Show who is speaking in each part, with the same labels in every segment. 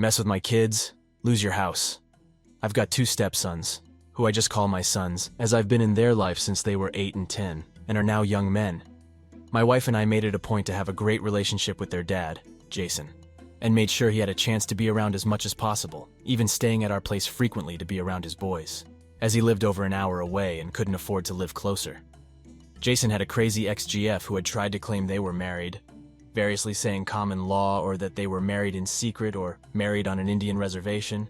Speaker 1: Mess with my kids, lose your house. I've got 2 stepsons, who I just call my sons, as I've been in their life since they were 8 and 10, and are now young men. My wife and I made it a point to have a great relationship with their dad, Jason, and made sure he had a chance to be around as much as possible, even staying at our place frequently to be around his boys, as he lived over an hour away and couldn't afford to live closer. Jason had a crazy ex-GF who had tried to claim they were married, variously saying common law or that they were married in secret or married on an Indian reservation,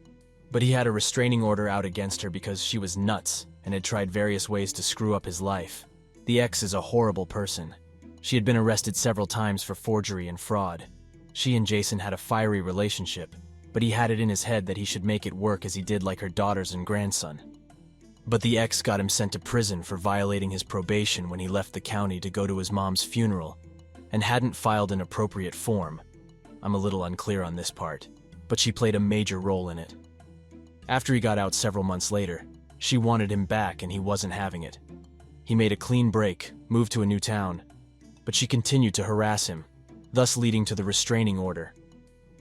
Speaker 1: but he had a restraining order out against her because she was nuts and had tried various ways to screw up his life. The ex is a horrible person. She had been arrested several times for forgery and fraud. She and Jason had a fiery relationship, but he had it in his head that he should make it work as he did like her daughters and grandson. But the ex got him sent to prison for violating his probation when he left the county to go to his mom's funeral and hadn't filed an appropriate form. I'm a little unclear on this part, but she played a major role in it. After he got out several months later, she wanted him back and he wasn't having it. He made a clean break, moved to a new town, but she continued to harass him, thus leading to the restraining order.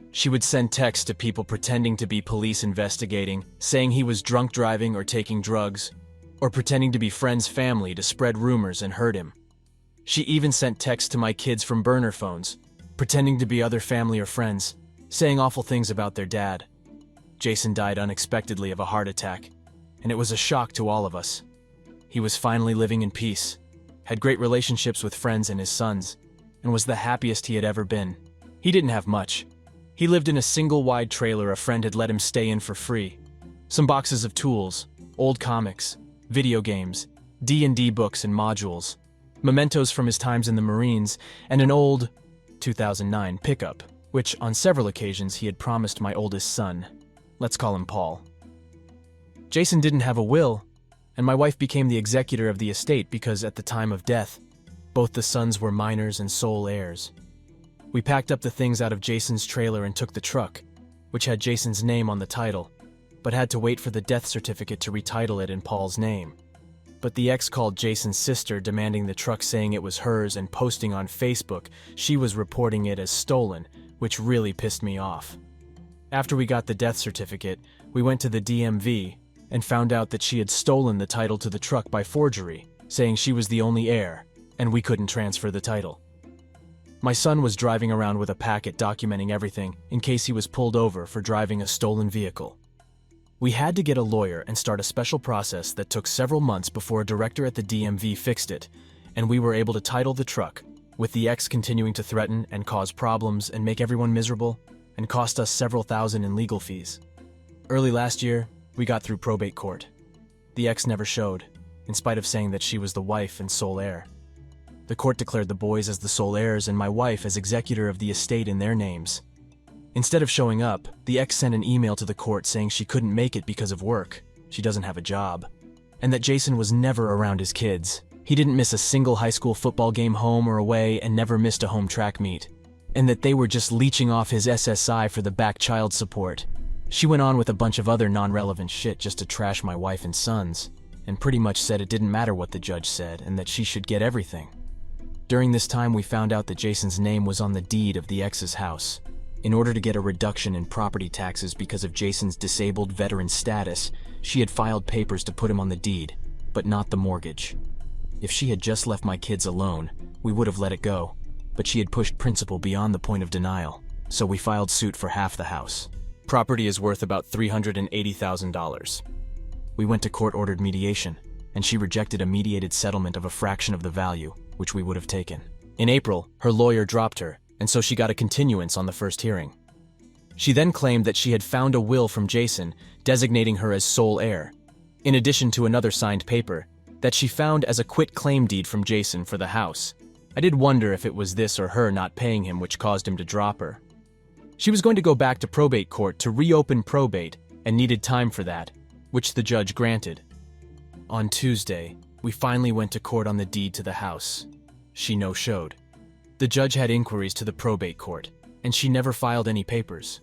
Speaker 1: She would send texts to people pretending to be police investigating, saying he was drunk driving or taking drugs, or pretending to be friends' family to spread rumors and hurt him. She even sent texts to my kids from burner phones, pretending to be other family or friends, saying awful things about their dad. Jason died unexpectedly of a heart attack, and it was a shock to all of us. He was finally living in peace, had great relationships with friends and his sons, and was the happiest he had ever been. He didn't have much. He lived in a single-wide trailer a friend had let him stay in for free. Some boxes of tools, old comics, video games, D&D books and modules, mementos from his times in the Marines, and an old 2009 pickup, which on several occasions he had promised my oldest son. Let's call him Paul. Jason didn't have a will, and my wife became the executor of the estate because at the time of death, both the sons were minors and sole heirs. We packed up the things out of Jason's trailer and took the truck, which had Jason's name on the title, but had to wait for the death certificate to retitle it in Paul's name. But the ex called Jason's sister demanding the truck, saying it was hers, and posting on Facebook she was reporting it as stolen, which really pissed me off. After we got the death certificate, we went to the DMV and found out that she had stolen the title to the truck by forgery, saying she was the only heir, and we couldn't transfer the title. My son was driving around with a packet documenting everything in case he was pulled over for driving a stolen vehicle. We had to get a lawyer and start a special process that took several months before a director at the DMV fixed it, and we were able to title the truck, with the ex continuing to threaten and cause problems and make everyone miserable, and cost us several thousand in legal fees. Early last year, we got through probate court. The ex never showed, in spite of saying that she was the wife and sole heir. The court declared the boys as the sole heirs and my wife as executor of the estate in their names. Instead of showing up, the ex sent an email to the court saying she couldn't make it because of work, she doesn't have a job, and that Jason was never around his kids. He didn't miss a single high school football game home or away and never missed a home track meet, and that they were just leeching off his SSI for the back child support. She went on with a bunch of other non-relevant shit just to trash my wife and sons, and pretty much said it didn't matter what the judge said and that she should get everything. During this time, we found out that Jason's name was on the deed of the ex's house. In order to get a reduction in property taxes because of Jason's disabled veteran status, she had filed papers to put him on the deed, but not the mortgage. If she had just left my kids alone, we would have let it go, but she had pushed principal beyond the point of denial, so we filed suit for half the house. Property is worth about $380,000. We went to court-ordered mediation, and she rejected a mediated settlement of a fraction of the value, which we would have taken. In April, her lawyer dropped her, and so she got a continuance on the first hearing. She then claimed that she had found a will from Jason designating her as sole heir, in addition to another signed paper that she found as a quit-claim deed from Jason for the house. I did wonder if it was this or her not paying him which caused him to drop her. She was going to go back to probate court to reopen probate and needed time for that, which the judge granted. On Tuesday, we finally went to court on the deed to the house. She no-showed. The judge had inquiries to the probate court, and she never filed any papers.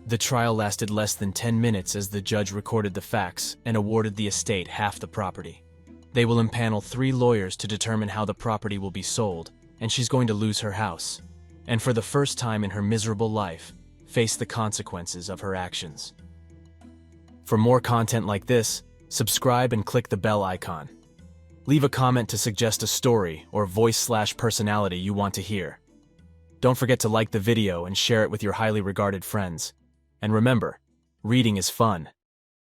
Speaker 1: The trial lasted less than 10 minutes as the judge recorded the facts and awarded the estate half the property. They will impanel 3 lawyers to determine how the property will be sold, and she's going to lose her house. And for the first time in her miserable life, face the consequences of her actions. For more content like this, subscribe and click the bell icon. Leave a comment to suggest a story or voice/personality you want to hear. Don't forget to like the video and share it with your highly regarded friends. And remember, reading is fun.